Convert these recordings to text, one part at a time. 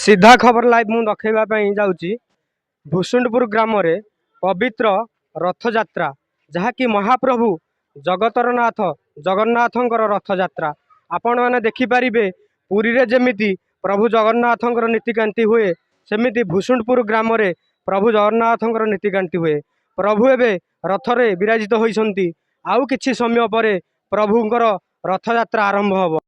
सीधा खबर लाइव मु देखा जाऊँगी भूषुंडपुर ग्राम रे पवित्र रथ यात्रा जहाँकि महाप्रभु जगतर नाथ जगन्नाथंकर रथ यात्रा आपण मैंने देखिपारे पुरी रे जमिति प्रभु जगन्नाथंकर नीतिकांति हुए सेमिति भूषुंडपुर ग्राम रे प्रभु जगन्नाथंकर नीतिकांति हुए। प्रभु एवं रथरे विराजित होइछंती आउ किछि समय परे प्रभुंकर रथ यात्रा आरंभ हब।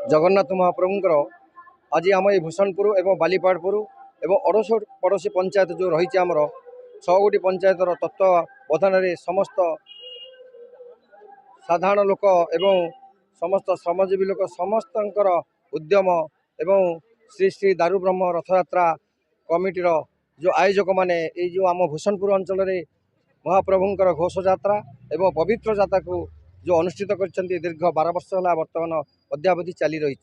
जगन्नाथ महाप्रभुंकर आज आम ये भूषणपुर एवं बालीपाड़पुर एवं अड़ोश पड़ोशी पंचायत जो रही आमर 6 गोटी पंचायतर तत्वावधान समस्त साधारण लोक एवं समस्त श्रमजीवी लोक समस्त उद्यम एवं श्री श्री दारू ब्रह्म रथयात्रा कमिटीर जो आयोजक माने ये जो आम भूषणपुर अंचल महाप्रभुंकर घोष यात्रा एवं पवित्र यात्रा को जो अनुष्ठित कर दीर्घ 12 वर्ष है बर्तमान अद्यावधि चली रही।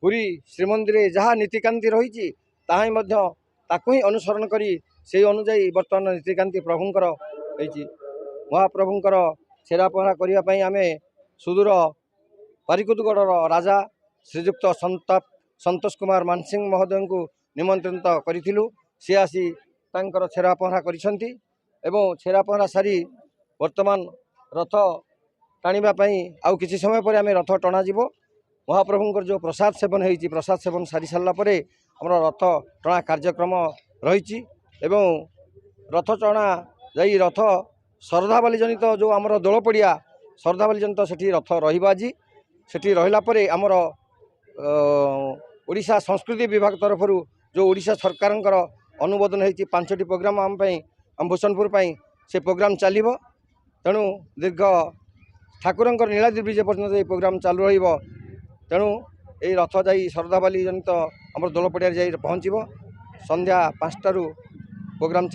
पुरी श्रीमंदिर जहाँ नीतिकांति रही ताकू ही अनुसरण करी से अनुजाई बर्तमान नीतिकांति प्रभुंकर महाप्रभुंकर छेरा पहरा करने आम सुदूर पारिकुदगढ़ राजा श्रीजुक्त संतोष कुमार मानसिंह महोदय को निमंत्रित करूँ। सी आसी तांकर छेरा पहरा करिसेंती एवं छेरा पहरा सारी वर्तमान रथ टाणीबाई आउ किसी समय पर आम रथ टणा जीव। महाप्रभुंकर जो प्रसाद सेवन होती प्रसाद सेवन सारी सारापर आम रथ टणा कार्यक्रम रही रथ टणा जाई रथ श्रद्धावाली जनित जो आमर दोल पड़िया श्रद्धावाली जनित से रथ रही सेठी रहिला परे आमर ओडिशा संस्कृति विभाग तरफ जो ओडिशा सरकार अनुमोदन होती 5टी प्रोग्राम आम भूषणपुर से प्रोग्राम चलो तेणु दीर्घ ठाकुर नीलाद्रि ब्रिज पर्यटन ये प्रोग्राम चालू रेणु ये रथ जा श्रद्धावाली जनित आम दोल पड़िया जा पहुँचब संध्या 5टारू प्रोग्राम।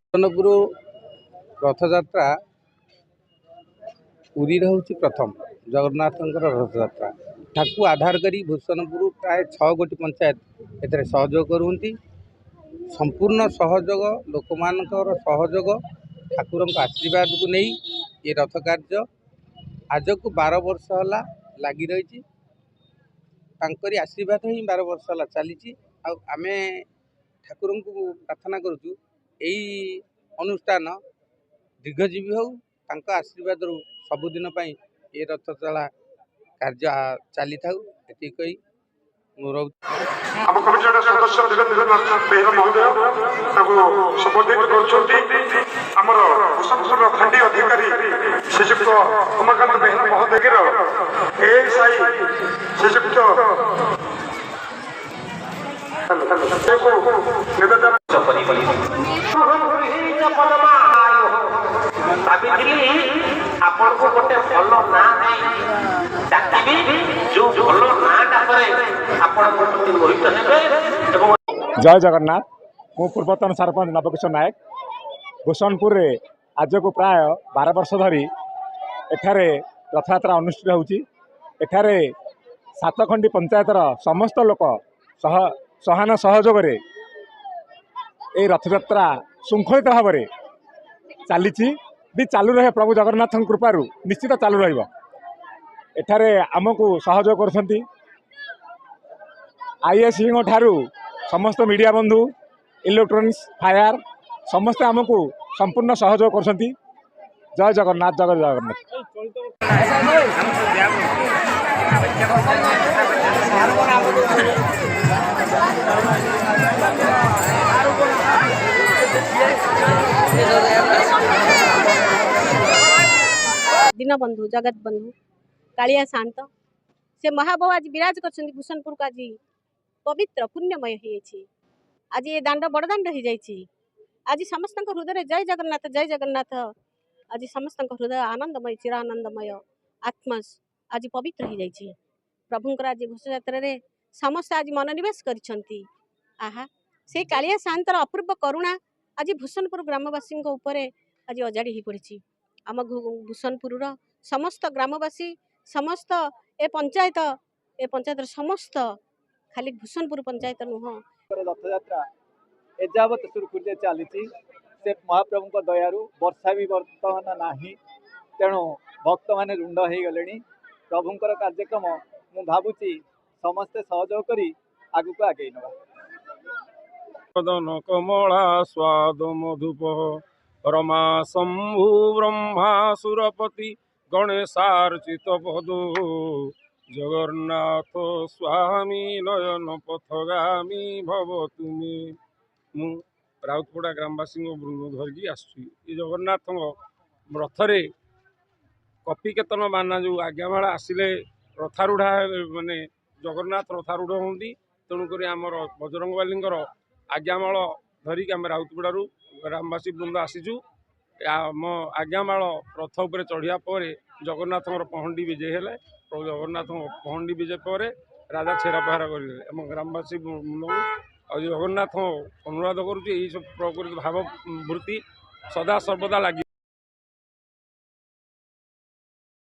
ଭୂଷଣପୁର ରଥଯାତ୍ରା ପୁରୀରେ ହେଉଛି ପ୍ରଥମ ଜଗନ୍ନାଥଙ୍କର ରଥଯାତ୍ରା। ତାକୁ ଆଧାର କରି ଭୂଷଣପୁର ପ୍ରାୟ 6 ଗୋଟି ପଞ୍ଚାୟତ ଏଥିରେ ସହଯୋଗ କରୁଛନ୍ତି। ସମ୍ପୂର୍ଣ୍ଣ ସହଯୋଗ ଲୋକମାନଙ୍କର ସହଯୋଗ ଠାକୁରଙ୍କ ଆଶୀର୍ବାଦକୁ ନେଇ ଏ ରଥ କାର୍ଯ୍ୟ ଆଜକୁ 12 ବର୍ଷ ହେଲା ଲାଗି ରହିଛି। ତାଙ୍କରି ଆଶୀର୍ବାଦ ହିଁ 12 ବର୍ଷ ହେଲା ଚାଲିଛି। ଆଉ ଆମେ ଠାକୁରଙ୍କୁ ପ୍ରାର୍ଥନା କରୁଛୁ ଏଇ ଅନୁଷ୍ଠାନ ଦୀର୍ଘଜୀବୀ ହେଉ, ତାଙ୍କ ଆଶୀର୍ବାଦରୁ ସବୁଦିନ ପାଇଁ ଏ ରଥ ଚଳା କାର୍ଯ୍ୟ ଚାଲିଥାଉ। ଏତିକି କହି ମୁଁ ରହୁଛି। ଆମ କମିଟିର ସଦସ୍ୟ ବେହେରା ମହୋଦୟ ତାଙ୍କୁ ସମ୍ବୋଧିତ କରୁଛନ୍ତି। ଆମର ଭୂଷଣପୁରର ଫାଣ୍ଡି ଅଧିକାରୀ ଶ୍ରୀଯୁକ୍ତ ଉମାକାନ୍ତ ବେହେରା ମହୋଦୟର ଏଏସ୍ଆଇ ଶ୍ରୀଯୁକ୍ତ ଭାବିଥିଲି ଆପଣଙ୍କୁ ଗୋଟେ ଭଲ ନାଁ ଡାକିବି, ଯୋଉ ଭଲ ନାଁଟା ପରେ ଆପଣଙ୍କ ପ୍ରତି ମୋହିତ ହେବେ। ଏବଂ ଜୟ ଜଗନ୍ନାଥ। ମୁଁ ପୂର୍ବତନ ସରପଞ୍ଚ ନବକିଶୋର ନାୟକ। ଭୂଷଣପୁରରେ ଆଜକୁ ପ୍ରାୟ 12 ବର୍ଷ ଧରି ଏଠାରେ ରଥଯାତ୍ରା ଅନୁଷ୍ଠିତ ହେଉଛି। ଏଠାରେ 7 ଖଣ୍ଡି ପଞ୍ଚାୟତର ସମସ୍ତ ଲୋକ ସହାନ ସହଯୋଗରେ এই ରଥଯାତ୍ରା ଶୃଙ୍ଖଳିତ ଭାବରେ ଚାଲିଛି, ବି ଚାଲୁ ରହେ। ପ୍ରଭୁ ଜଗନ୍ନାଥଙ୍କ କୃପାରୁ ନିଶ୍ଚିତ ଚାଲୁ ରହିବ। ଏଠାରେ ଆମକୁ ସହଯୋଗ କରୁଛନ୍ତି IASଙ୍କ ଠାରୁ ସମସ୍ତ ମିଡ଼ିଆ ବନ୍ଧୁ, ଇଲେକ୍ଟ୍ରୋନିକ୍ସ, ଫାୟାର ସମସ୍ତେ ଆମକୁ ସମ୍ପୂର୍ଣ୍ଣ ସହଯୋଗ କରୁଛନ୍ତି। ଜୟ ଜଗନ୍ନାଥ, ଜୟ ଜଗନ୍ନାଥ। दीनबंधु जगत बंधु कालिया शांत से महाबो आज विराज कर भूषणपुर को आज पवित्र पुण्यमय आज ये दांड बड़दांड हो जाए। आज समस्त हृदय जय जगन्नाथ आज समस्त हृदय आनंदमय चिर आनंदमय आत्मा आज पवित्र हो जाए। प्रभुंकर आज घोषयात्रा समस्त आज मनोनिवेश करिसेंती। आहा से कालिया शांतर अपूर्व करुणा आज भूषणपुर ग्रामवासी आज अजाड़ी हो पड़ी। आम भूषणपुर समस्त ग्रामवासी समस्त ए पंचायत समस्त खाली भूषणपुर पंचायत नुह रथयात्रा एजावत सुरखुरी चली से महाप्रभु दयारू वर्षा भी बर्तमान ना तेणु भक्त मैंने रुंड हो गले। प्रभुंर कार्यक्रम मु भावुची समस्ते सहयोग करी आगु को आगे नवा कमला स्वाद मधुप रमा शंभु ब्रह्मा सुरपति गणेशार्चित पदो जगन्नाथ स्वामी नयन पथगामी भव तुमे। मु राउतपड़ा ग्रामवासी बृंद धरिकी आसुची जगन्नाथ रथरे कपि केतन बाना जो आज्ञामाला आसिले रथारूढ़ा माने जगन्नाथ रथारूढ़ होती। तेणुक आमर बजरंगबाली आज्ञामाल धरिकी आम राउतपड़ारू ग्रामवासी बृंद आसीचु। आम आज्ञामाल रथ उपर चढ़िया पर जगन्नाथ पहंडी विजय है। जगन्नाथ पहंडी विजय पर राजा छेरा पहरा करें। आम ग्रामवासी बृंद जगन्नाथ अनुरोध करुँच यही सब प्रकृति भाव वृत्ति सदा सर्वदा लगी।